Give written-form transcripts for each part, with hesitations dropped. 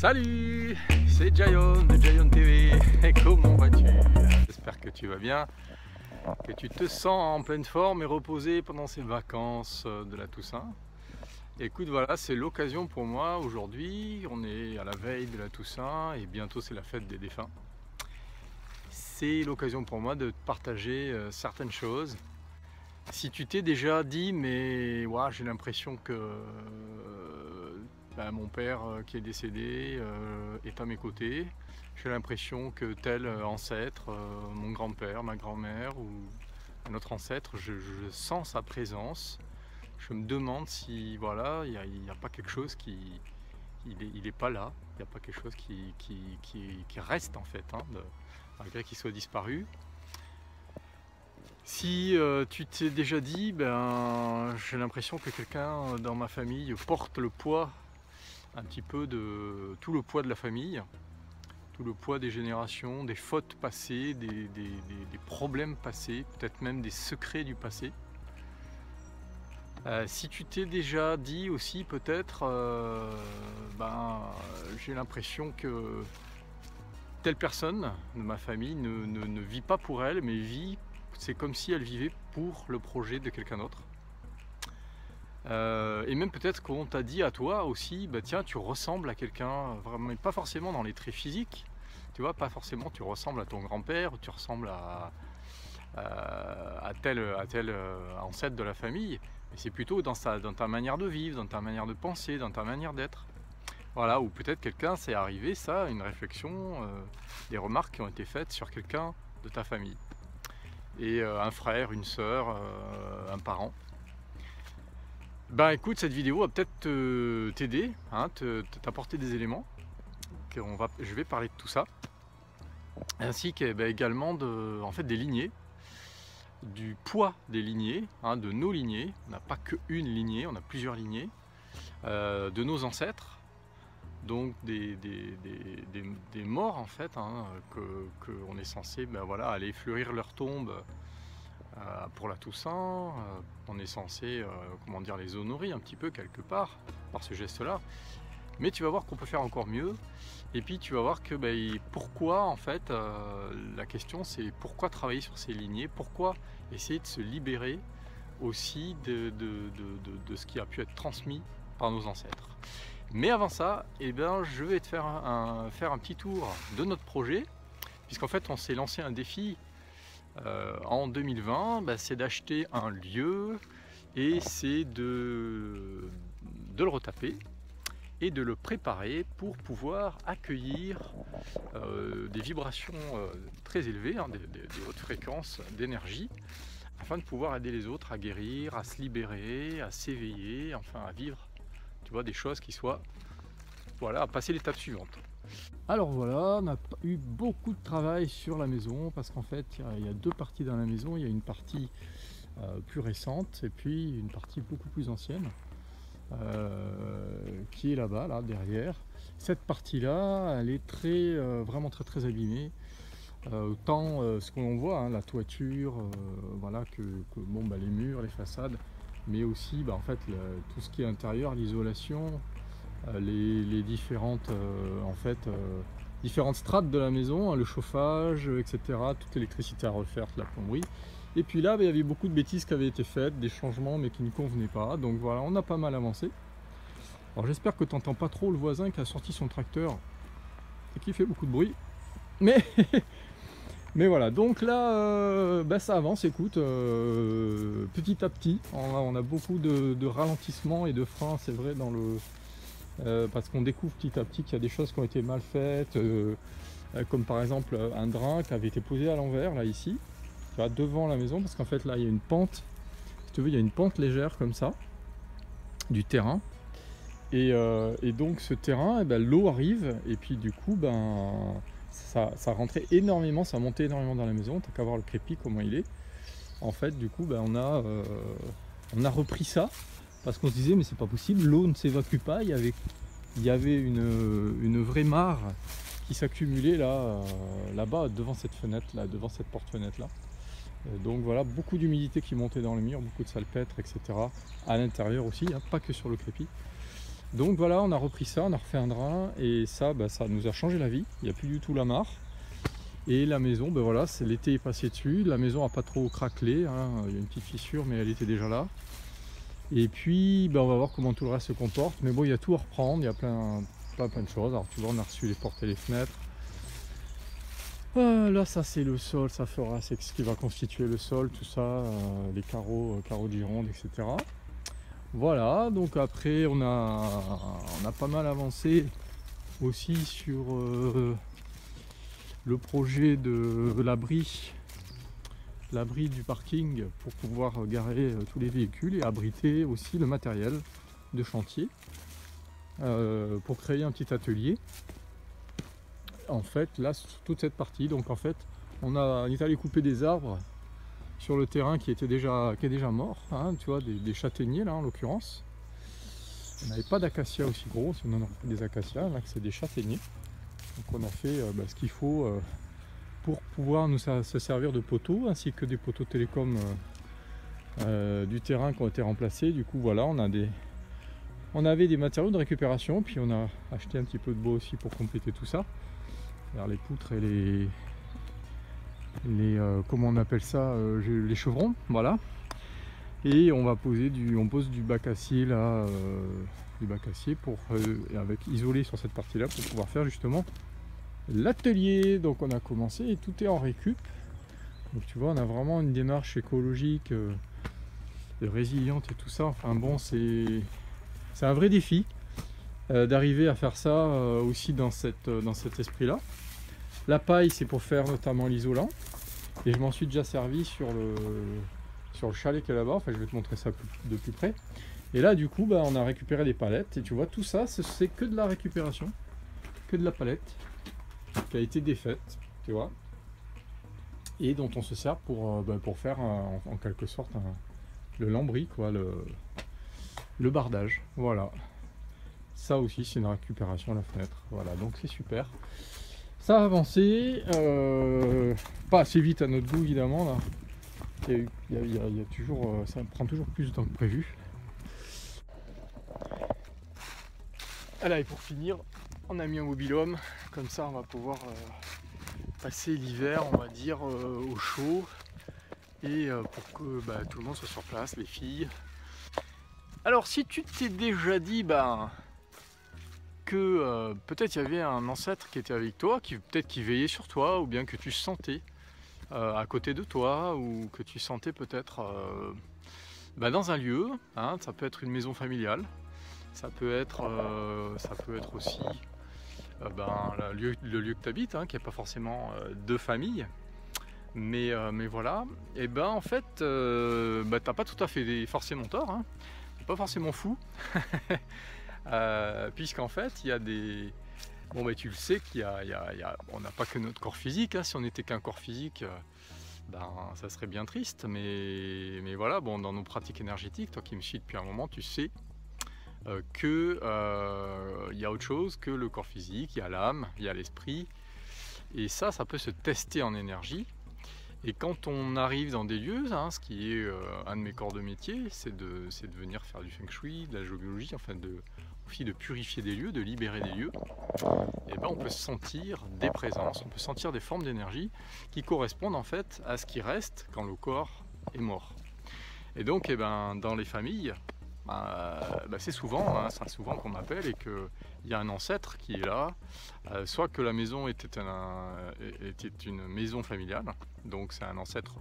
Salut, c'est Jayon de Jayon TV. Et comment vas-tu? J'espère que tu vas bien, que tu te sens en pleine forme et reposé pendant ces vacances de la Toussaint. Écoute, voilà, c'est l'occasion pour moi aujourd'hui. On est à la veille de la Toussaint et bientôt c'est la fête des défunts. C'est l'occasion pour moi de te partager certaines choses. Si tu t'es déjà dit, mais ouais, j'ai l'impression que mon père qui est décédé est à mes côtés, j'ai l'impression que tel ancêtre, mon grand-père, ma grand-mère ou un autre ancêtre, je sens sa présence. Je me demande si voilà, il n'y a pas quelque chose qui... Il est pas là, il n'y a pas quelque chose qui reste en fait, hein, malgré qu'il soit disparu. Si tu t'es déjà dit, j'ai l'impression que quelqu'un dans ma famille porte le poids, un petit peu de tout le poids de la famille, tout le poids des générations, des fautes passées, des problèmes passés, peut-être même des secrets du passé. Si tu t'es déjà dit aussi peut-être, j'ai l'impression que telle personne de ma famille ne vit pas pour elle, mais vit, c'est comme si elle vivait pour le projet de quelqu'un d'autre. Et même peut-être qu'on t'a dit à toi aussi, tiens, tu ressembles à quelqu'un, vraiment, mais pas forcément dans les traits physiques, tu vois, pas forcément tu ressembles à ton grand-père, ou tu ressembles à tel ancêtre de la famille, mais c'est plutôt dans ta manière de vivre, dans ta manière de penser, dans ta manière d'être. Voilà, ou peut-être quelqu'un, c'est arrivé ça, une réflexion, des remarques qui ont été faites sur quelqu'un de ta famille. Et un frère, une sœur, un parent. Écoute, cette vidéo va peut-être t'aider, hein, t'apporter des éléments. Je vais parler de tout ça. Ainsi qu'également des lignées, du poids des lignées, hein, de nos lignées. On n'a pas qu'une lignée, on a plusieurs lignées. De nos ancêtres, donc des morts en fait, hein, qu'on est censé aller fleurir leur tombe pour la Toussaint. On est censé les honorer un petit peu quelque part par ce geste là, mais tu vas voir qu'on peut faire encore mieux. Et puis tu vas voir que pourquoi en fait, la question c'est pourquoi travailler sur ces lignées, pourquoi essayer de se libérer aussi de ce qui a pu être transmis par nos ancêtres. Mais avant ça, je vais te faire un petit tour de notre projet, puisqu'en fait on s'est lancé un défi en 2020, c'est d'acheter un lieu et c'est de le retaper et de le préparer pour pouvoir accueillir des vibrations très élevées, hein, des hautes fréquences d'énergie, afin de pouvoir aider les autres à guérir, à se libérer, à s'éveiller, enfin à vivre, tu vois, des choses qui soient, voilà, à passer l'étape suivante. Alors voilà, on a eu beaucoup de travail sur la maison, parce qu'en fait il y a deux parties dans la maison. Il y a une partie plus récente et puis une partie beaucoup plus ancienne qui est là-bas, là derrière. Cette partie là, elle est vraiment très abîmée. Autant ce qu'on voit, hein, la toiture, voilà, les murs, les façades, mais aussi en fait tout ce qui est intérieur, l'isolation, les différentes différentes strates de la maison, hein, le chauffage, etc., toute l'électricité à refaire, la plomberie. Et puis là, il y avait beaucoup de bêtises qui avaient été faites, des changements mais qui ne convenaient pas. Donc voilà, on a pas mal avancé. Alors j'espère que tu n'entends pas trop le voisin qui a sorti son tracteur et qui fait beaucoup de bruit. Mais mais voilà, donc là ça avance, écoute, petit à petit. On a beaucoup de ralentissements et de freins, c'est vrai, dans parce qu'on découvre petit à petit qu'il y a des choses qui ont été mal faites, comme par exemple un drain qui avait été posé à l'envers, là ici, tu vois, devant la maison, parce qu'en fait là il y a une pente, si tu veux, il y a une pente légère comme ça, du terrain, et donc ce terrain, l'eau arrive, et puis du coup, ça rentrait énormément, ça montait énormément dans la maison. T'as qu'à voir le crépi, comment il est. En fait, du coup, on a repris ça, parce qu'on se disait, mais c'est pas possible, l'eau ne s'évacue pas. Il y avait une vraie mare qui s'accumulait là-bas, devant cette fenêtre, là, devant cette porte-fenêtre là. Donc voilà, beaucoup d'humidité qui montait dans le mur, beaucoup de salpêtre, etc. À l'intérieur aussi, hein, pas que sur le crépi. Donc voilà, on a repris ça, on a refait un drap et ça, ça nous a changé la vie. Il n'y a plus du tout la mare. Et la maison, voilà, c'est l'été est passé dessus. La maison n'a pas trop craquelé, hein. Il y a une petite fissure, mais elle était déjà là. Et puis, on va voir comment tout le reste se comporte. Mais bon, il y a tout à reprendre, il y a plein de choses. Alors tu vois, on a reçu les portes et les fenêtres. Là, ça c'est le sol, c'est ce qui va constituer le sol, tout ça, les carreaux de Gironde, etc. Voilà, donc après on a pas mal avancé aussi sur le projet de l'abri du parking pour pouvoir garer tous les véhicules et abriter aussi le matériel de chantier pour créer un petit atelier. En fait, là, toute cette partie, donc en fait, on est allé couper des arbres sur le terrain qui est déjà mort, hein, tu vois, des châtaigniers là en l'occurrence. On n'avait pas d'acacia aussi gros, sinon on aurait fait des acacias, là c'est des châtaigniers. Donc on a fait ce qu'il faut pour pouvoir se servir de poteaux, ainsi que des poteaux télécom du terrain qui ont été remplacés. Du coup voilà, on avait des matériaux de récupération, puis on a acheté un petit peu de bois aussi pour compléter tout ça. Alors les poutres et comment on appelle ça, les chevrons, voilà. Et on pose du bac acier là, du bac acier pour avec isolé sur cette partie là pour pouvoir faire justement l'atelier. Donc on a commencé et tout est en récup. Donc tu vois, on a vraiment une démarche écologique résiliente et tout ça. Enfin bon, c'est un vrai défi d'arriver à faire ça aussi dans cet esprit là. La paille, c'est pour faire notamment l'isolant, et je m'en suis déjà servi sur le chalet qui est là-bas. Enfin, je vais te montrer ça de plus près. Et là du coup on a récupéré des palettes, et tu vois, tout ça c'est que de la récupération, que de la palette qui a été défaite, tu vois, et dont on se sert pour faire en quelque sorte le lambris, quoi, le bardage. Voilà, ça aussi c'est une récupération à la fenêtre. Voilà, donc c'est super. Ça a avancé, pas assez vite à notre goût évidemment là. Il y a toujours, ça prend toujours plus de temps que prévu. Voilà, et pour finir, on a mis un mobil-home, comme ça on va pouvoir passer l'hiver, on va dire, au chaud, et pour que tout le monde soit sur place, les filles. Alors si tu t'es déjà dit que peut-être il y avait un ancêtre qui était avec toi, peut-être qui veillait sur toi, ou bien que tu sentais à côté de toi, ou que tu sentais peut-être dans un lieu, hein, ça peut être une maison familiale, ça peut être aussi le lieu que tu habites, hein, qui n'est pas forcément de famille, mais voilà, et en fait t'as pas tout à fait forcément tort, hein, t'es pas forcément fou. Puisqu'en fait il y a des... Bon tu le sais on n'a pas que notre corps physique, hein. Si on n'était qu'un corps physique, ça serait bien triste, mais voilà, bon, dans nos pratiques énergétiques, toi qui me suis depuis un moment, tu sais que il y a autre chose que le corps physique, il y a l'âme, il y a l'esprit, et ça peut se tester en énergie. Et quand on arrive dans des lieux, hein, ce qui est un de mes corps de métier, c'est de venir faire du feng shui, de la géologie, enfin aussi de purifier des lieux, de libérer des lieux, et on peut sentir des présences, on peut sentir des formes d'énergie qui correspondent en fait à ce qui reste quand le corps est mort. Et donc dans les familles, c'est souvent, hein, souvent qu'on m'appelle et qu'il y a un ancêtre qui est là, soit que la maison était une maison familiale, donc c'est un ancêtre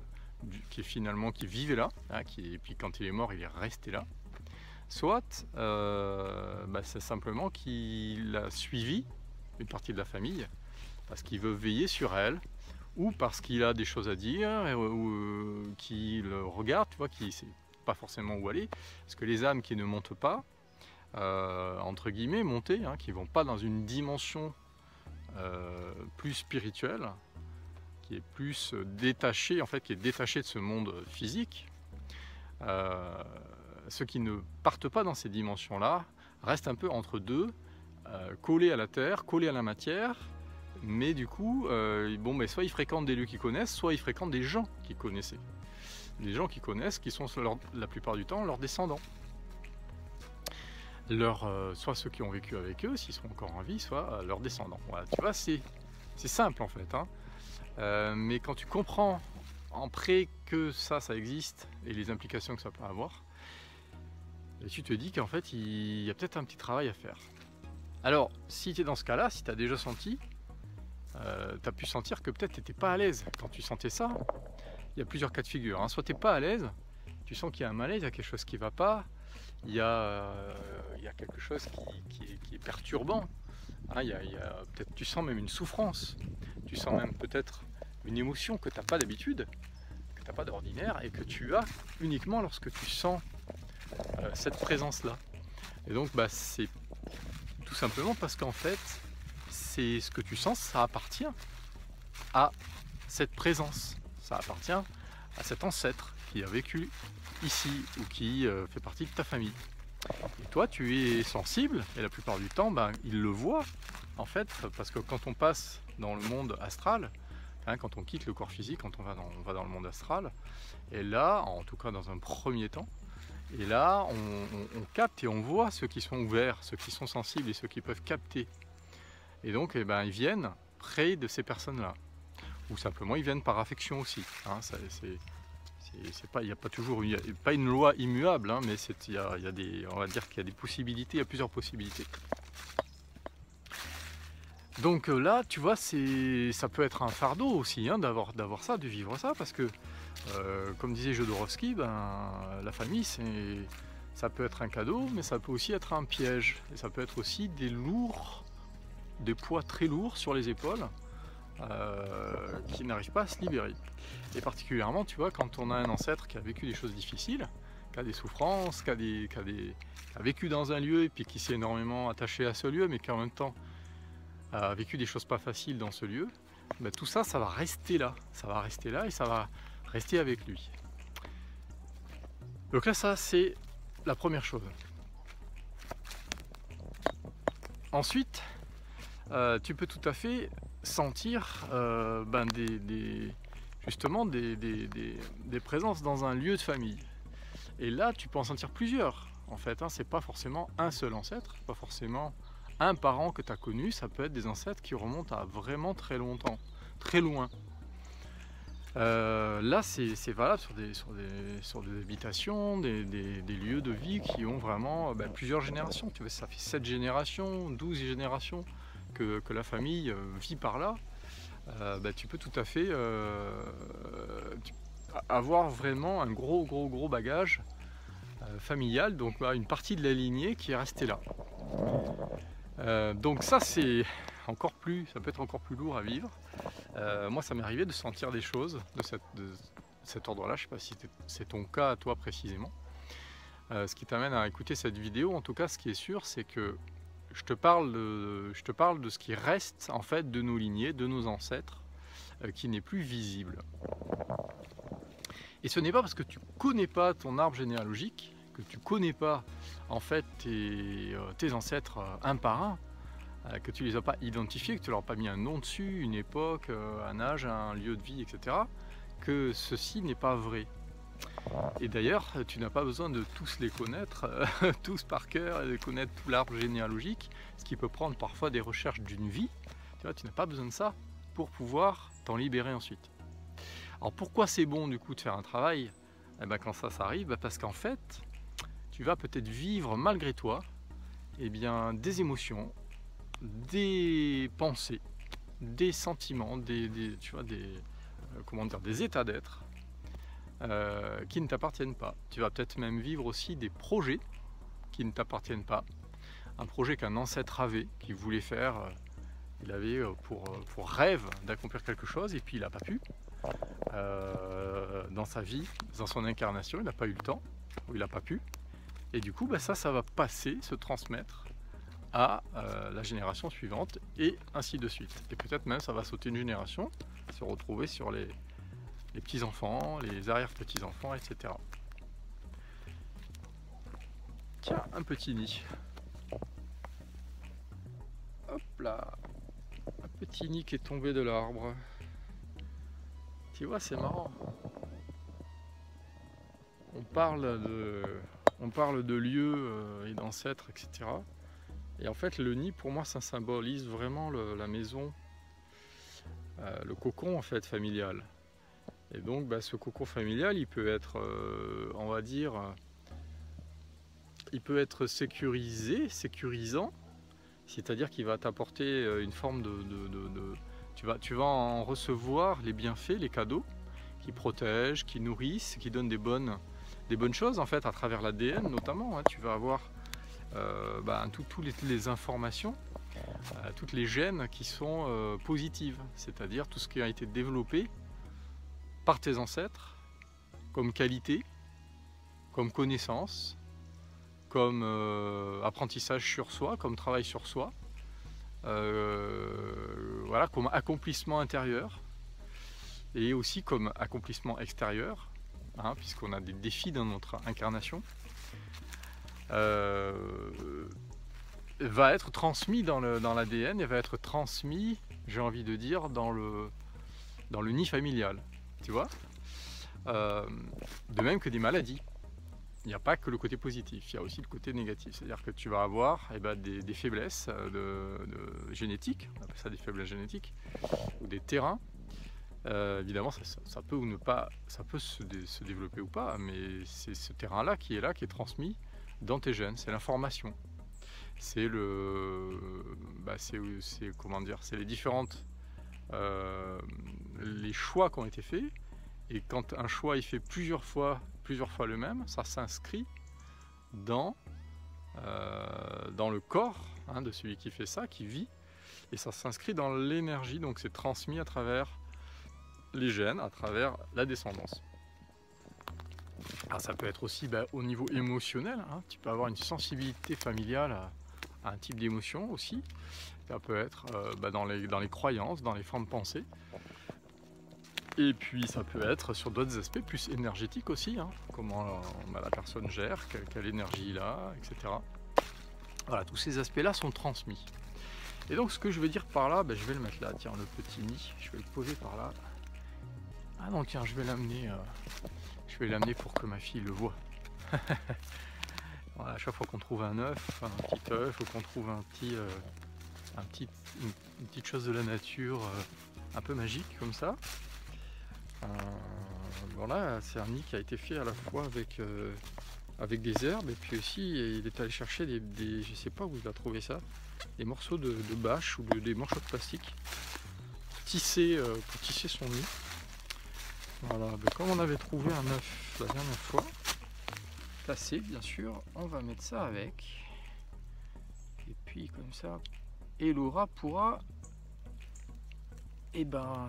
qui vivait là, hein, et puis quand il est mort il est resté là, soit c'est simplement qu'il a suivi une partie de la famille parce qu'il veut veiller sur elle, ou parce qu'il a des choses à dire, ou qu'il regarde, tu vois, qui ne sait pas forcément où aller, parce que les âmes qui ne montent pas, entre guillemets monter, hein, qui ne vont pas dans une dimension plus spirituelle, qui est plus détachée, en fait, qui est détachée de ce monde physique, ceux qui ne partent pas dans ces dimensions-là restent un peu entre deux, collés à la terre, collés à la matière, mais du coup, soit ils fréquentent des lieux qu'ils connaissent, soit ils fréquentent des gens qu'ils connaissaient. Des gens qu'ils connaissent, qui sont la plupart du temps leurs descendants. soit ceux qui ont vécu avec eux, s'ils sont encore en vie, soit leurs descendants. Voilà, tu vois, c'est simple en fait, hein. Mais quand tu comprends en près que ça existe et les implications que ça peut avoir, et tu te dis qu'en fait il y a peut-être un petit travail à faire. Alors si tu es dans ce cas-là, si tu as déjà senti, tu as pu sentir que peut-être tu n'étais pas à l'aise quand tu sentais ça. Il y a plusieurs cas de figure, hein. Soit tu n'es pas à l'aise, tu sens qu'il y a un malaise, il y a quelque chose qui ne va pas, il y a quelque chose qui est perturbant, hein. Peut-être tu sens même une souffrance, tu sens même peut-être une émotion que tu n'as pas d'habitude, que tu n'as pas d'ordinaire et que tu as uniquement lorsque tu sens cette présence-là. Et donc c'est tout simplement parce qu'en fait, c'est ce que tu sens, ça appartient à cette présence, ça appartient à cet ancêtre qui a vécu ici ou qui fait partie de ta famille. Et toi, tu es sensible et la plupart du temps, il le voit en fait, parce que quand on passe dans le monde astral, hein, quand on quitte le corps physique, quand on va dans le monde astral, et là, en tout cas dans un premier temps, et là, on capte et on voit ceux qui sont ouverts, ceux qui sont sensibles et ceux qui peuvent capter. Et donc, ils viennent près de ces personnes-là. Ou simplement, ils viennent par affection aussi. Hein, il n'y a pas toujours pas une loi immuable, hein, mais on va dire qu'il y a des possibilités, il y a plusieurs possibilités. Donc là, tu vois, ça peut être un fardeau aussi, hein, d'avoir ça, de vivre ça, parce que, comme disait Jodorowsky, la famille, ça peut être un cadeau, mais ça peut aussi être un piège. Et ça peut être aussi des poids très lourds sur les épaules, qui n'arrivent pas à se libérer. Et particulièrement, tu vois, quand on a un ancêtre qui a vécu des choses difficiles, qui a des souffrances, qui a vécu dans un lieu et puis qui s'est énormément attaché à ce lieu, mais qui en même temps a vécu des choses pas faciles dans ce lieu, tout ça, ça va rester là. Ça va rester là et ça va rester avec lui. Donc là, ça, c'est la première chose. Ensuite, tu peux tout à fait sentir justement des présences dans un lieu de famille. Et là, tu peux en sentir plusieurs. En fait, hein, c'est pas forcément un seul ancêtre, pas forcément un parent que tu as connu, ça peut être des ancêtres qui remontent à vraiment très longtemps, très loin. Là, c'est valable sur des habitations, des lieux de vie qui ont vraiment plusieurs générations. Tu vois, ça fait 7 générations, 12 générations que la famille vit par là. Tu peux tout à fait avoir vraiment un gros bagage familial, donc une partie de la lignée qui est restée là. Donc ça, ça peut être encore plus lourd à vivre. Moi, ça m'est arrivé de sentir des choses de cet ordre-là. Je ne sais pas si c'est ton cas à toi précisément. Ce qui t'amène à écouter cette vidéo, en tout cas, ce qui est sûr, c'est que je te parle de ce qui reste en fait de nos lignées, de nos ancêtres, qui n'est plus visible. Et ce n'est pas parce que tu connais pas ton arbre généalogique, que tu connais pas en fait tes ancêtres un par un, que tu les as pas identifiés, que tu leur as pas mis un nom dessus, une époque, un âge, un lieu de vie, etc., que ceci n'est pas vrai. Et d'ailleurs, tu n'as pas besoin de tous les connaître, tous par cœur, et de connaître tout l'arbre généalogique, ce qui peut prendre parfois des recherches d'une vie. Tu vois, tu n'as pas besoin de ça pour pouvoir t'en libérer ensuite. Alors pourquoi c'est bon du coup de faire un travail quand ça arrive? Parce qu'en fait, tu vas peut-être vivre malgré toi des émotions, des pensées, des sentiments, des états d'être qui ne t'appartiennent pas. Tu vas peut-être même vivre aussi des projets qui ne t'appartiennent pas. Un projet qu'un ancêtre avait, qu'il voulait faire, il avait pour rêve d'accomplir quelque chose et puis il n'a pas pu. Dans sa vie, dans son incarnation, il n'a pas eu le temps, ou il n'a pas pu. Et du coup, ça va passer, se transmettre à la génération suivante et ainsi de suite. Et peut-être même ça va sauter une génération, se retrouver sur les petits-enfants, les arrière-petits-enfants, etc. Tiens, un petit nid. Hop là, un petit nid qui est tombé de l'arbre. Tu vois, c'est marrant. On parle on parle de lieux et d'ancêtres, etc. Et en fait, le nid, pour moi, ça symbolise vraiment la maison, le cocon en fait familial. Et donc, ce cocon familial, il peut être, on va dire, il peut être sécurisant, c'est-à-dire qu'il va t'apporter une forme tu vas en recevoir les bienfaits, les cadeaux, qui protègent, qui nourrissent, qui donnent des bonnes choses en fait à travers l'ADN notamment. Hein. Tu vas avoir toutes les informations, toutes les gènes qui sont positives, c'est-à-dire tout ce qui a été développé par tes ancêtres comme qualité, comme connaissance, comme apprentissage sur soi, comme travail sur soi, voilà, comme accomplissement intérieur et aussi comme accomplissement extérieur, hein, puisqu'on a des défis dans notre incarnation, va être transmis dans l'ADN et va être transmis, j'ai envie de dire, dans le nid familial, tu vois, de même que des maladies. Il n'y a pas que le côté positif, il y a aussi le côté négatif. C'est-à-dire que tu vas avoir des faiblesses génétiques, on appelle ça des faiblesses génétiques, ou des terrains. Évidemment, ça peut ou ne pas, ça peut se développer ou pas, mais c'est ce terrain-là qui est transmis dans tes gènes, c'est l'information. C'est comment dire, c'est les différentes, les choix qui ont été faits. Et quand un choix est fait plusieurs fois le même, ça s'inscrit dans le corps, hein, de celui qui fait ça, qui vit, et ça s'inscrit dans l'énergie, donc c'est transmis à travers les gènes, à travers la descendance. Alors ça peut être aussi au niveau émotionnel, hein, tu peux avoir une sensibilité familiale à un type d'émotion aussi, ça peut être dans les croyances, dans les formes de pensée. Et puis ça peut être sur d'autres aspects plus énergétiques aussi, hein, comment la personne gère, quelle énergie il a, etc. Voilà, tous ces aspects-là sont transmis. Et donc ce que je veux dire par là, je vais le mettre là, tiens, le petit nid, je vais le poser par là. Ah non, tiens, je vais l'amener pour que ma fille le voie. Voilà, à chaque fois qu'on trouve un œuf, un petit œuf, ou qu'on trouve une petite chose de la nature un peu magique comme ça, voilà, c'est un nid qui a été fait à la fois avec des herbes, et puis aussi il est allé chercher je sais pas où il a trouvé ça, des morceaux de bâche ou des morceaux de plastique pour tisser son nid. Voilà, comme on avait trouvé un œuf la dernière fois, cassé bien sûr, on va mettre ça avec, et puis comme ça, et Laura pourra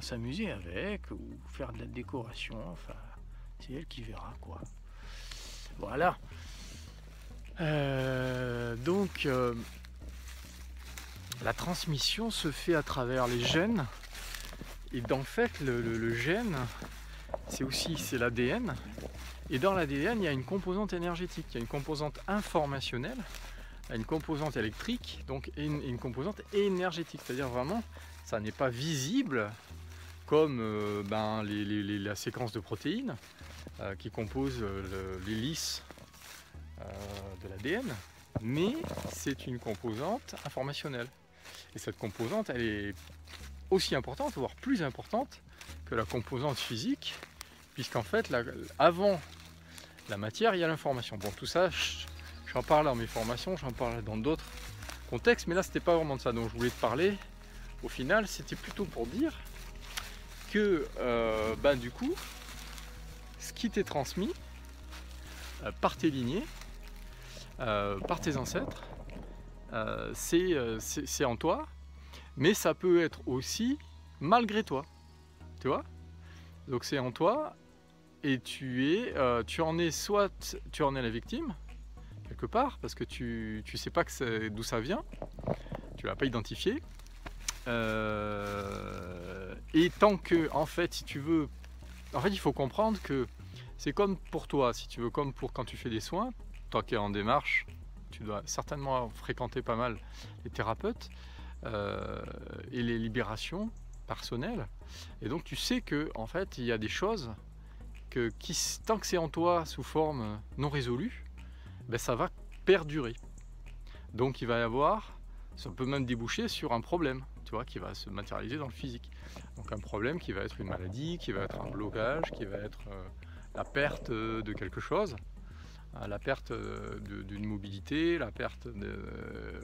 s'amuser avec, ou faire de la décoration, enfin c'est elle qui verra quoi. Voilà. Donc la transmission se fait à travers les gènes, et en fait le gène c'est l'ADN, et dans l'ADN il y a une composante énergétique, il y a une composante informationnelle, il y a une composante électrique, donc une composante énergétique, c'est-à-dire vraiment ça n'est pas visible comme la séquence de protéines qui compose l'hélice de l'ADN, mais c'est une composante informationnelle. Et cette composante, elle est aussi importante, voire plus importante que la composante physique, puisqu'en fait, avant la matière, il y a l'information. Bon, tout ça, j'en parle dans mes formations, j'en parle dans d'autres contextes, mais là, c'était pas vraiment de ça dont je voulais te parler. Au final, c'était plutôt pour dire que, du coup, ce qui t'est transmis par tes lignées, par tes ancêtres, c'est en toi, mais ça peut être aussi malgré toi, tu vois. Donc c'est en toi, et tu en es la victime quelque part, parce que tu sais pas d'où ça vient, tu l'as pas identifié. Et tant que, en fait, si tu veux, il faut comprendre que c'est comme pour toi, si tu veux, comme pour quand tu fais des soins, toi qui es en démarche, tu dois certainement fréquenter pas mal les thérapeutes et les libérations personnelles, et donc tu sais que, en fait, il y a des choses tant que c'est en toi sous forme non résolue, ben, ça va perdurer. Donc il va y avoir, ça peut même déboucher sur un problème, tu vois, qui va se matérialiser dans le physique. Donc un problème qui va être une maladie, qui va être un blocage, qui va être la perte de quelque chose, la perte d'une mobilité, la perte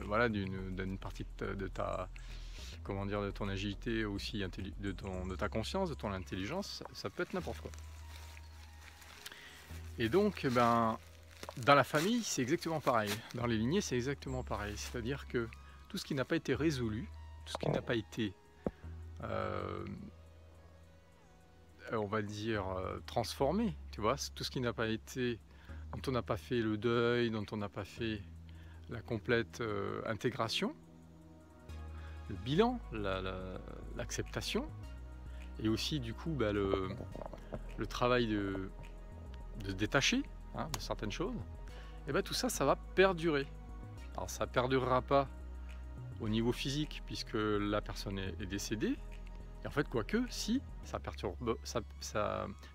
voilà, d'une partie de ta, comment dire, de ton agilité aussi, de ta conscience, de ton intelligence, ça peut être n'importe quoi. Et donc, ben, dans la famille, c'est exactement pareil. Dans les lignées, c'est exactement pareil. C'est-à-dire que tout ce qui n'a pas été résolu, tout ce qui n'a pas été, on va dire, transformé, tu vois, tout ce qui n'a pas été, dont on n'a pas fait le deuil, dont on n'a pas fait la complète intégration, le bilan, l'acceptation, et aussi du coup bah, le travail de se détacher de certaines choses, et bien tout ça, ça va perdurer. Alors ça ne perdurera pas au niveau physique puisque la personne est décédée, et en fait quoique, si, ça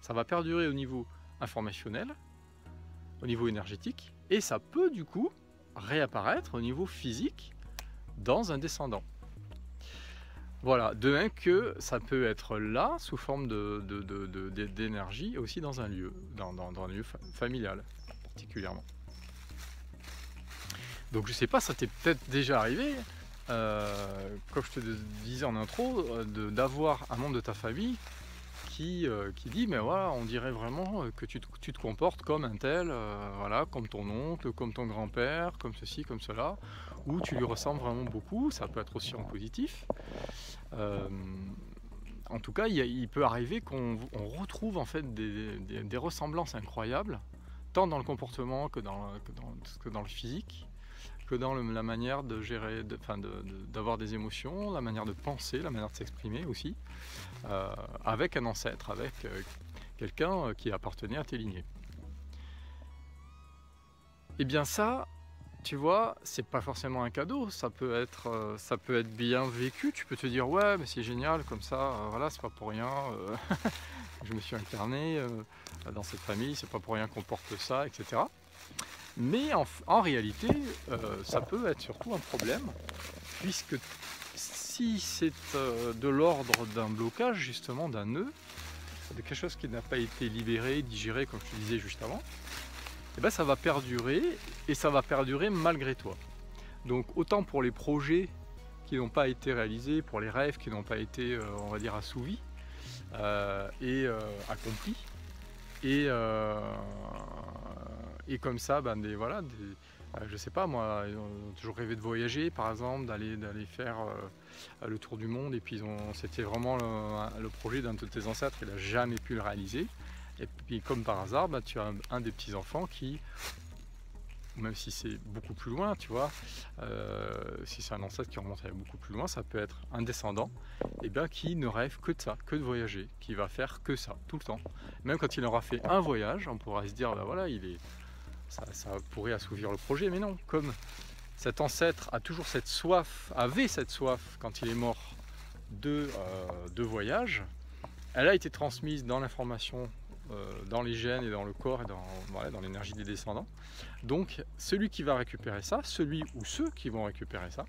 va perdurer au niveau informationnel, au niveau énergétique, et ça peut du coup réapparaître au niveau physique dans un descendant. Voilà, de même que ça peut être là sous forme d'énergie aussi dans un lieu, dans un lieu familial particulièrement. Donc je sais pas, ça t'est peut-être déjà arrivé, comme je te disais en intro, d'avoir un membre de ta famille qui dit mais voilà, on dirait vraiment que tu te comportes comme un tel, voilà, comme ton oncle, comme ton grand-père, comme ceci, comme cela, ou tu lui ressembles vraiment beaucoup, ça peut être aussi en positif. En tout cas, il peut arriver qu'on retrouve en fait des ressemblances incroyables, tant dans le comportement que dans le physique, que dans la manière de gérer, d'avoir des émotions, la manière de penser, la manière de s'exprimer aussi, avec un ancêtre, avec quelqu'un qui appartenait à tes lignées. Et bien ça, tu vois, c'est pas forcément un cadeau, ça peut être bien vécu. Tu peux te dire ouais, mais c'est génial, comme ça, voilà, c'est pas pour rien. Je me suis incarné dans cette famille, c'est pas pour rien qu'on porte ça, etc. Mais en réalité, ça peut être surtout un problème, puisque si c'est de l'ordre d'un blocage, justement d'un nœud, de quelque chose qui n'a pas été libéré, digéré, comme je te disais juste avant, et ben ça va perdurer, et ça va perdurer malgré toi. Donc autant pour les projets qui n'ont pas été réalisés, pour les rêves qui n'ont pas été, on va dire, assouvis et accomplis, et comme ça, ben je sais pas moi, ils ont toujours rêvé de voyager par exemple, d'aller faire le tour du monde, et puis c'était vraiment le projet d'un de tes ancêtres, il n'a jamais pu le réaliser. Et puis comme par hasard, ben, tu as un des petits-enfants qui, même si c'est beaucoup plus loin, tu vois, si c'est un ancêtre qui remonte beaucoup plus loin, ça peut être un descendant, et bien qui ne rêve que de ça, que de voyager, qui va faire que ça, tout le temps. Même quand il aura fait un voyage, on pourra se dire, ben voilà, ça pourrait assouvir le projet, mais non, comme cet ancêtre a toujours cette soif, avait cette soif quand il est mort de voyage, elle a été transmise dans l'information, dans les gènes et dans le corps et dans l'énergie des descendants. Donc celui qui va récupérer ça, celui ou ceux qui vont récupérer ça,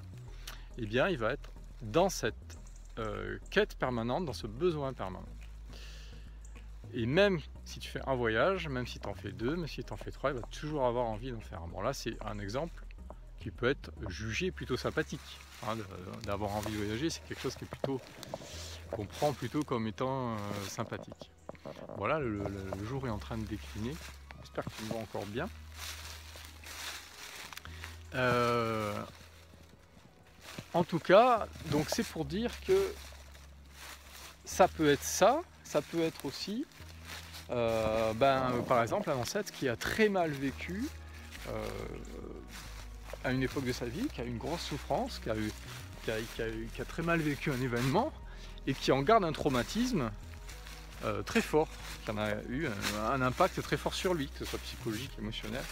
eh bien il va être dans cette quête permanente, dans ce besoin permanent. Et même si tu fais un voyage, même si tu en fais deux, même si tu en fais trois, il va toujours avoir envie d'en faire un. Bon là c'est un exemple qui peut être jugé plutôt sympathique, d'avoir envie de voyager, c'est quelque chose qui est plutôt, qu'on prend plutôt comme étant sympathique. Voilà, le jour est en train de décliner, j'espère que tu me vois encore bien. En tout cas, donc c'est pour dire que ça peut être ça, ça peut être aussi, par exemple, un ancêtre qui a très mal vécu à une époque de sa vie, qui a eu une grosse souffrance, qui a très mal vécu un événement, et qui en garde un traumatisme très fort, qui en a eu un impact très fort sur lui, que ce soit psychologique, émotionnel,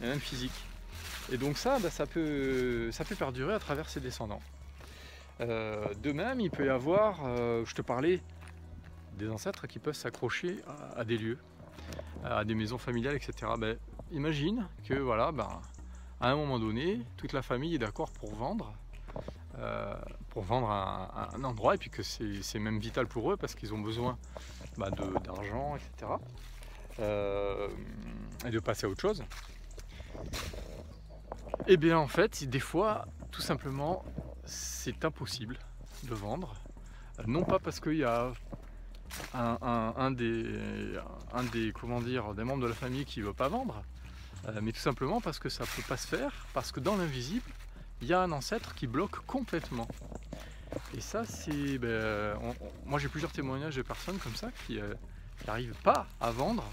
et même physique. Et donc ça, ça peut perdurer à travers ses descendants. De même, il peut y avoir, je te parlais des ancêtres qui peuvent s'accrocher à des lieux. à des maisons familiales, etc. Ben, imagine que voilà, ben, à un moment donné, toute la famille est d'accord pour vendre un endroit, et puis que c'est même vital pour eux parce qu'ils ont besoin d'argent, etc. Et de passer à autre chose. Et bien en fait, des fois, tout simplement, c'est impossible de vendre. Non pas parce qu'il y a un des comment dire, des membres de la famille qui ne veut pas vendre, mais tout simplement parce que ça ne peut pas se faire, parce que dans l'invisible, il y a un ancêtre qui bloque complètement. Et ça, c'est... moi j'ai plusieurs témoignages de personnes comme ça qui n'arrivent pas à vendre,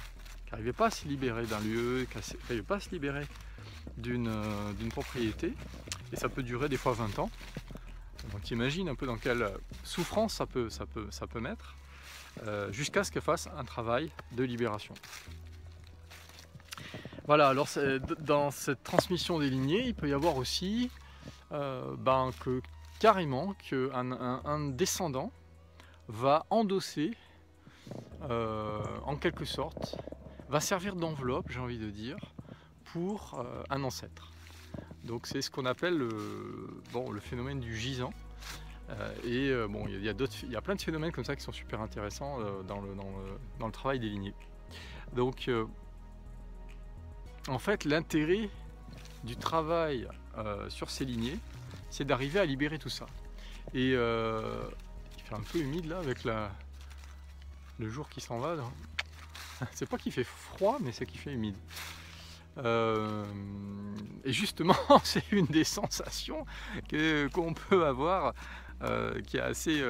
qui n'arrivaient pas à se libérer d'un lieu, qui n'arrivaient pas à se libérer d'une propriété, et ça peut durer des fois 20 ans. Donc t'imagines un peu dans quelle souffrance ça peut mettre, jusqu'à ce qu'elle fasse un travail de libération. Voilà, alors dans cette transmission des lignées, il peut y avoir aussi carrément qu'un descendant va endosser, en quelque sorte, va servir d'enveloppe, j'ai envie de dire, pour un ancêtre. Donc c'est ce qu'on appelle le phénomène du gisant. Il y a plein de phénomènes comme ça qui sont super intéressants dans le travail des lignées. Donc en fait, l'intérêt du travail sur ces lignées, c'est d'arriver à libérer tout ça. Et il fait un peu humide là avec le jour qui s'en va. C'est pas qu'il fait froid, mais c'est qu'il fait humide. Et justement, c'est une des sensations qu'on peut avoir, qui est assez,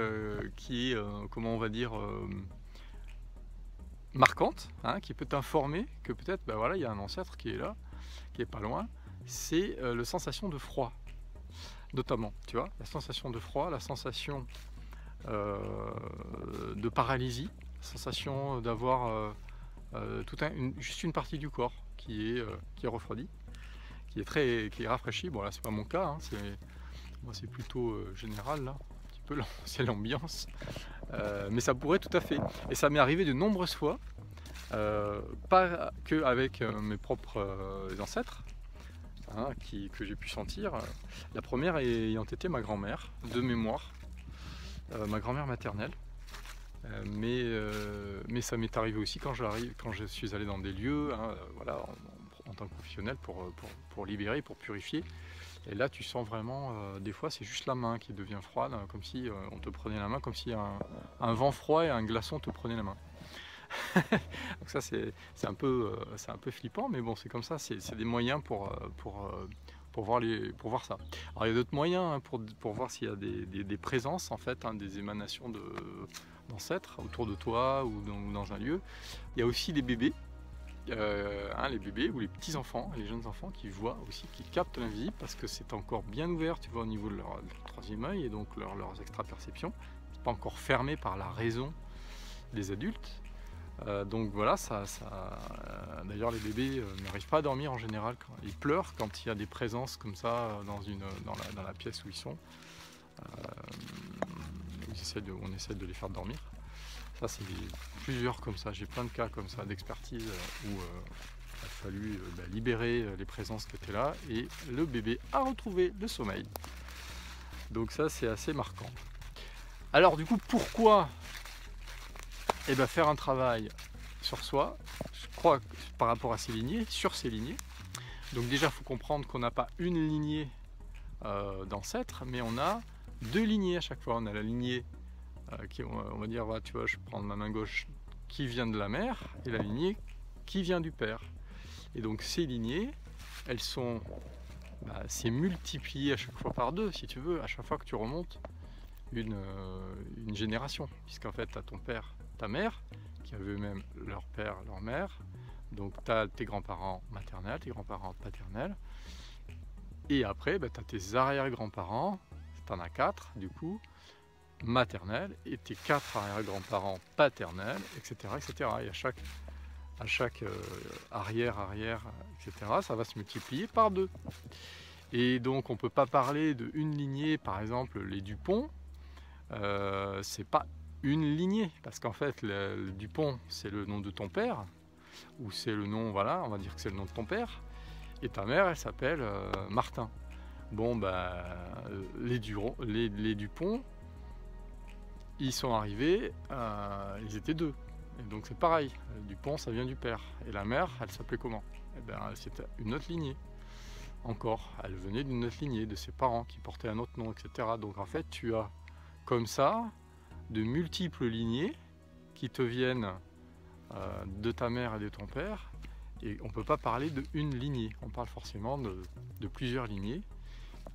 comment on va dire, marquante, hein, qui peut t'informer que peut-être, il y a un ancêtre qui est là, qui est pas loin. C'est la sensation de froid, notamment, tu vois, la sensation de froid, la sensation de paralysie, la sensation d'avoir juste une partie du corps qui est refroidie, qui est rafraîchie. Bon là c'est pas mon cas, hein, moi c'est plutôt général là, un petit peu c'est l'ambiance, mais ça pourrait tout à fait. Et ça m'est arrivé de nombreuses fois, pas que avec mes propres ancêtres, hein, que j'ai pu sentir. La première ayant été ma grand-mère, de mémoire, ma grand-mère maternelle. Mais ça m'est arrivé aussi quand je suis allé dans des lieux, hein, voilà, en tant que professionnel pour libérer, pour purifier. Et là tu sens vraiment, des fois c'est juste la main qui devient froide, comme si on te prenait la main, comme si un vent froid et un glaçon te prenaient la main. Donc ça c'est un peu flippant, mais bon c'est comme ça, c'est des moyens pour voir ça. Alors il y a d'autres moyens, hein, pour voir s'il y a des présences en fait, hein, des émanations d'ancêtres autour de toi ou dans un lieu. Il y a aussi les bébés, les bébés ou les petits enfants, les jeunes enfants qui voient aussi, qui captent l'invisible parce que c'est encore bien ouvert, tu vois, au niveau de leur troisième œil et donc leurs extra-perceptions. C'est pas encore fermé par la raison des adultes. Donc voilà, d'ailleurs les bébés n'arrivent pas à dormir en général, ils pleurent quand il y a des présences comme ça dans la pièce où ils sont. On essaie de les faire dormir. Ça c'est plusieurs comme ça, j'ai plein de cas comme ça d'expertise où il a fallu libérer les présences qui étaient là et le bébé a retrouvé le sommeil. Donc ça c'est assez marquant. Alors du coup pourquoi faire un travail sur soi, je crois, par rapport à ces lignées, sur ces lignées. Donc déjà, il faut comprendre qu'on n'a pas une lignée d'ancêtres, mais on a deux lignées à chaque fois. On a la lignée qui, on va dire, tu vois, je prends ma main gauche qui vient de la mère, et la lignée qui vient du père. Et donc ces lignées, elles sont, c'est multiplié à chaque fois par deux, si tu veux, à chaque fois que tu remontes une génération, puisqu'en fait, tu as ton père, ta mère, qui avaient eux-mêmes leur père, leur mère. Donc tu as tes grands-parents maternels, tes grands-parents paternels. Et après, tu as tes arrière-grands-parents, tu en as 4 du coup, maternels, et tes 4 arrière-grands-parents paternels, etc. etc. Et à chaque arrière, etc., ça va se multiplier par 2. Et donc on ne peut pas parler d'une lignée, par exemple les Dupont, c'est pas une lignée, parce qu'en fait le Dupont c'est le nom de ton père, ou c'est le nom, voilà, on va dire que c'est le nom de ton père, et ta mère, elle s'appelle Martin. Bon, bah, les Dupont, ils sont arrivés, ils étaient 2. Et donc c'est pareil, Dupont, ça vient du père. Et la mère, elle s'appelait comment? Eh ben, c'était une autre lignée. Encore, elle venait d'une autre lignée, de ses parents qui portaient un autre nom, etc. Donc en fait, tu as comme ça de multiples lignées qui te viennent de ta mère et de ton père. Et on ne peut pas parler d'une lignée, on parle forcément de plusieurs lignées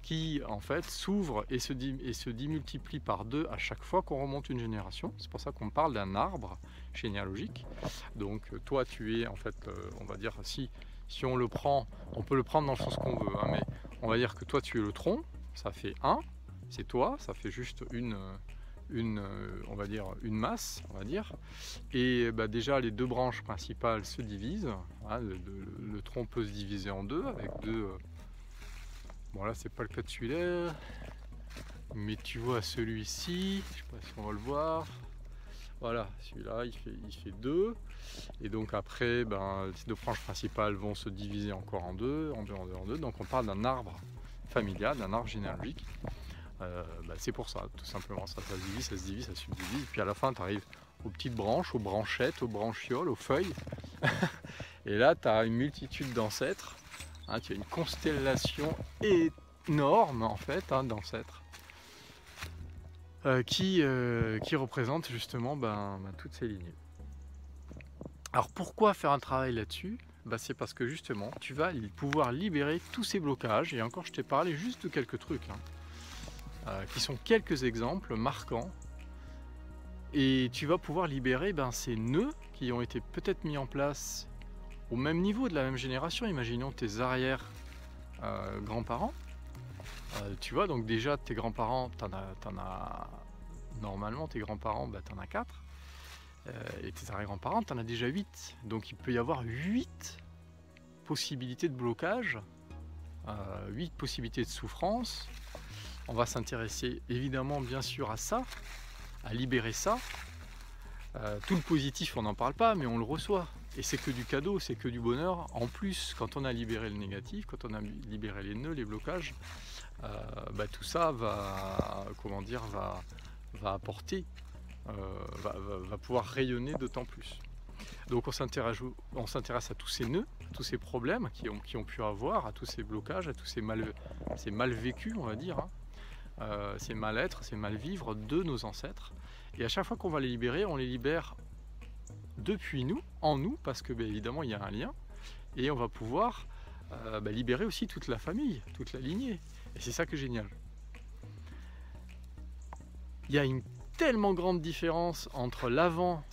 qui en fait s'ouvrent et se démultiplient par 2 à chaque fois qu'on remonte une génération. C'est pour ça qu'on parle d'un arbre généalogique. Donc toi tu es en fait, on va dire, si on le prend, on peut le prendre dans le sens qu'on veut, hein, mais on va dire que toi tu es le tronc, ça fait 1, c'est toi, ça fait juste on va dire une masse, on va dire, et bah, déjà les 2 branches principales se divisent, hein, le tronc peut se diviser en 2 avec 2. Bon là c'est pas le cas de celui-là, mais tu vois celui-ci, je sais pas si on va le voir, voilà, celui-là il fait 2, et donc après ben, les 2 branches principales vont se diviser encore en 2, en 2, en 2, en 2, donc on parle d'un arbre familial, d'un arbre généalogique. Bah, c'est pour ça, tout simplement, ça se divise, ça se divise, ça se subdivise, et puis à la fin tu arrives aux petites branches, aux branchettes, aux branchioles, aux feuilles, et là tu as une multitude d'ancêtres. Hein, tu as une constellation énorme en fait d'ancêtres qui représente justement toutes ces lignées. Alors pourquoi faire un travail là-dessus? C'est parce que justement tu vas pouvoir libérer tous ces blocages, et encore je t'ai parlé juste de quelques trucs qui sont quelques exemples marquants, et tu vas pouvoir libérer ces nœuds qui ont été peut-être mis en place au même niveau, de la même génération. Imaginons tes arrière grands-parents, tu vois, donc déjà tes grands-parents, t'en as normalement, tes grands-parents, t'en as 4, et tes arrière-grands-parents, t'en as déjà 8, donc il peut y avoir 8 possibilités de blocage, 8 possibilités de souffrance. On va s'intéresser évidemment bien sûr à ça, à libérer ça. Tout le positif on n'en parle pas, mais on le reçoit. Et c'est que du cadeau, c'est que du bonheur. En plus, quand on a libéré le négatif, quand on a libéré les nœuds, les blocages, tout ça va apporter, va pouvoir rayonner d'autant plus. Donc on s'intéresse à tous ces nœuds, à tous ces problèmes qui ont pu avoir, à tous ces blocages, à tous ces mal vécus, on va dire, ces mal-être, ces mal-vivre de nos ancêtres. Et à chaque fois qu'on va les libérer, on les libère depuis nous, en nous, parce que évidemment il y a un lien, et on va pouvoir libérer aussi toute la famille, toute la lignée, et c'est ça qui est génial. Il y a une tellement grande différence entre l'avant,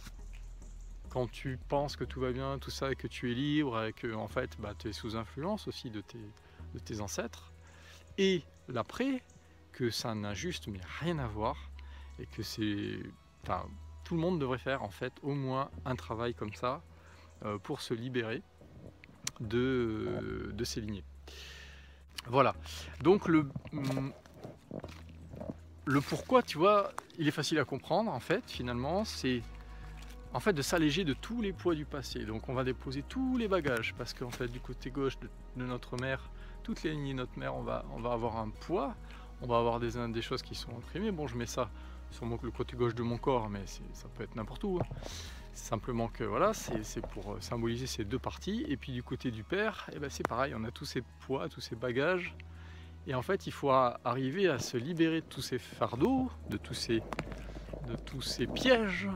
quand tu penses que tout va bien, tout ça, et que tu es libre, et que en fait tu es sous influence aussi de tes ancêtres, et l'après, que ça n'a juste mais rien à voir, et que c'est... tout le monde devrait faire en fait au moins un travail comme ça pour se libérer de ces lignées. Voilà, donc le pourquoi, tu vois, il est facile à comprendre en fait, finalement, c'est en fait de s'alléger de tous les poids du passé. Donc on va déposer tous les bagages, parce qu'en fait du côté gauche de notre mère, toutes les lignées de notre mère, on va avoir un poids, on va avoir des choses qui sont imprimées. Bon, je mets ça sur le côté gauche de mon corps, mais ça peut être n'importe où, hein. C'est simplement que voilà, c'est pour symboliser ces 2 parties. Et puis du côté du père, c'est pareil, on a tous ces poids, tous ces bagages, et en fait il faut arriver à se libérer de tous ces fardeaux, de tous ces pièges,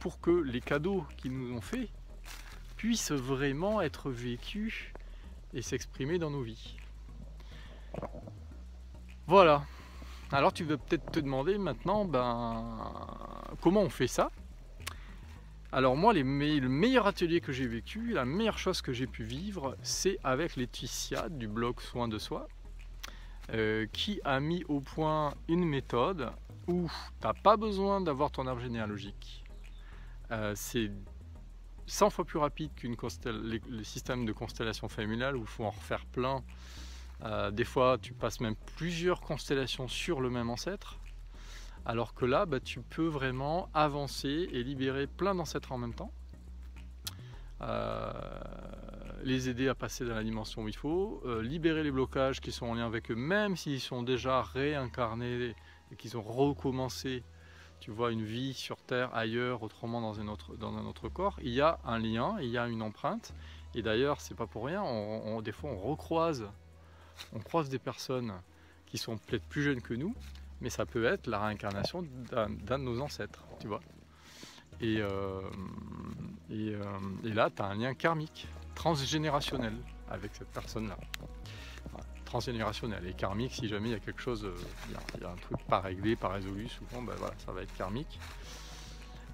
pour que les cadeaux qu'ils nous ont faits puissent vraiment être vécus et s'exprimer dans nos vies. Voilà. Alors tu veux peut-être te demander maintenant, comment on fait ça? Alors moi, le meilleur atelier que j'ai vécu, la meilleure chose que j'ai pu vivre, c'est avec Laetitia du blog Soin de Soi, qui a mis au point une méthode où tu n'as pas besoin d'avoir ton arbre généalogique. C'est 100 fois plus rapide les systèmes de constellation familiale, où il faut en refaire plein. Des fois tu passes même plusieurs constellations sur le même ancêtre, alors que là tu peux vraiment avancer et libérer plein d'ancêtres en même temps. les aider à passer dans la dimension où il faut, libérer les blocages qui sont en lien avec eux, même s'ils sont déjà réincarnés et qu'ils ont recommencé, tu vois, une vie sur Terre, ailleurs, autrement dans un autre corps. Il y a un lien, il y a une empreinte. Et d'ailleurs, c'est pas pour rien, des fois on croise des personnes qui sont peut-être plus jeunes que nous, mais ça peut être la réincarnation d'un de nos ancêtres, tu vois. Et là, tu as un lien karmique, transgénérationnel avec cette personne-là. Enfin, transgénérationnel et karmique, si jamais il y a quelque chose, il y a un truc pas réglé, pas résolu, souvent, ben voilà, ça va être karmique.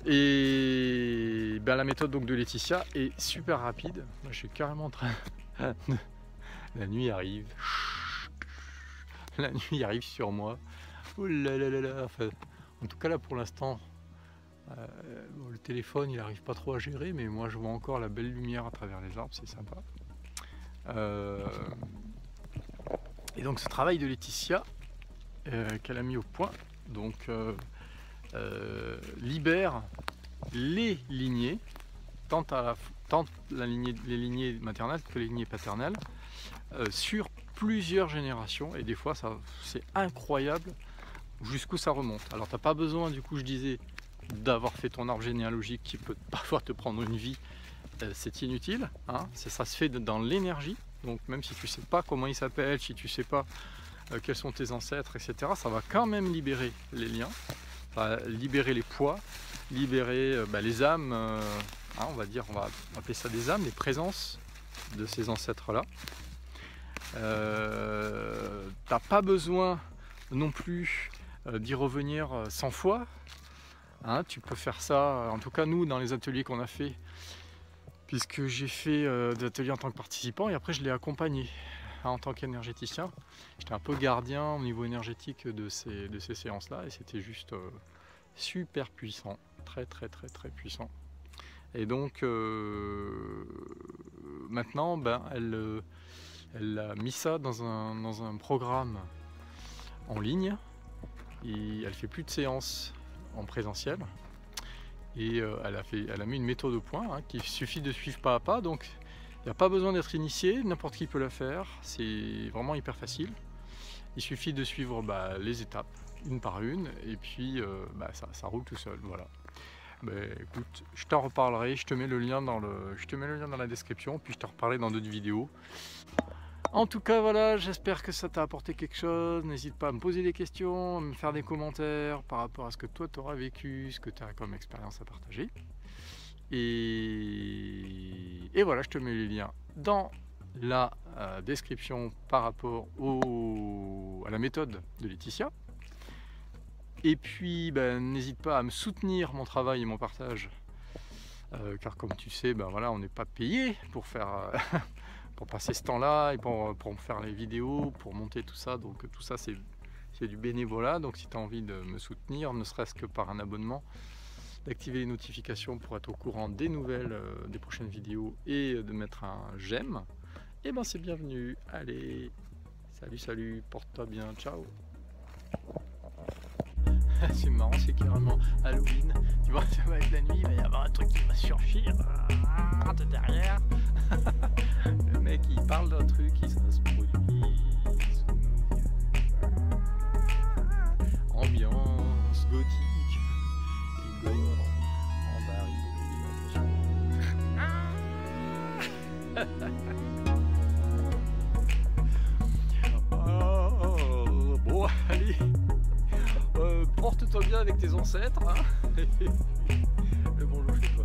Et ben, la méthode donc de Laetitia est super rapide. Moi, je suis carrément en train... La nuit arrive. La nuit arrive sur moi. Oh là là là là. Enfin, en tout cas, là, pour l'instant... bon, le téléphone il n'arrive pas trop à gérer, mais moi je vois encore la belle lumière à travers les arbres, c'est sympa. Et donc ce travail de Laetitia qu'elle a mis au point, donc libère les lignées, tant les lignées maternelles que les lignées paternelles, sur plusieurs générations, et des fois c'est incroyable jusqu'où ça remonte. Alors t'as pas besoin, du coup je disais, d'avoir fait ton arbre généalogique qui peut parfois te prendre une vie, c'est inutile, hein. Ça se fait dans l'énergie, donc même si tu sais pas comment il s'appelle, si tu sais pas quels sont tes ancêtres, etc., ça va quand même libérer les liens, ça va libérer les poids, libérer les âmes, hein, on va appeler ça des âmes, les présences de ces ancêtres là. T'as pas besoin non plus d'y revenir 100 fois. Hein, tu peux faire ça, en tout cas nous dans les ateliers qu'on a fait, puisque j'ai fait des ateliers en tant que participant et après je l'ai accompagné en tant qu'énergéticien. J'étais un peu gardien au niveau énergétique de ces séances là et c'était juste super puissant, très puissant. Et donc maintenant elle a mis ça dans un programme en ligne et elle fait plus de séances en présentiel et elle a mis une méthode au point, hein, qu'il suffit de suivre pas à pas, donc il n'y a pas besoin d'être initié, n'importe qui peut la faire, c'est vraiment hyper facile. Il suffit de suivre les étapes une par une et puis ça roule tout seul, voilà. Écoute, je t'en reparlerai, je te mets le lien dans la description, puis je te reparlerai dans d'autres vidéos. En tout cas, voilà, j'espère que ça t'a apporté quelque chose. N'hésite pas à me poser des questions, à me faire des commentaires par rapport à ce que toi tu auras vécu, ce que tu as comme expérience à partager. Et voilà, je te mets les liens dans la description par rapport à la méthode de Laetitia. Et puis, n'hésite pas à me soutenir mon travail et mon partage. Car comme tu sais, voilà, on n'est pas payé pour faire... pour passer ce temps-là et pour faire les vidéos, pour monter tout ça. Donc tout ça c'est du bénévolat. Donc si tu as envie de me soutenir, ne serait-ce que par un abonnement, d'activer les notifications pour être au courant des nouvelles, des prochaines vidéos et de mettre un j'aime, et c'est bienvenu. Allez, salut, porte-toi bien, ciao. C'est marrant, c'est carrément Halloween. Tu vois, ça va être la nuit, il va y avoir un truc qui va surgir de derrière. Le mec il parle d'un truc qui se produit sous nos yeux. Ambiance gothique et gore. On va rigoler, attention. Bon, allez. Porte-toi bien avec tes ancêtres, hein. Le bonjour chez toi.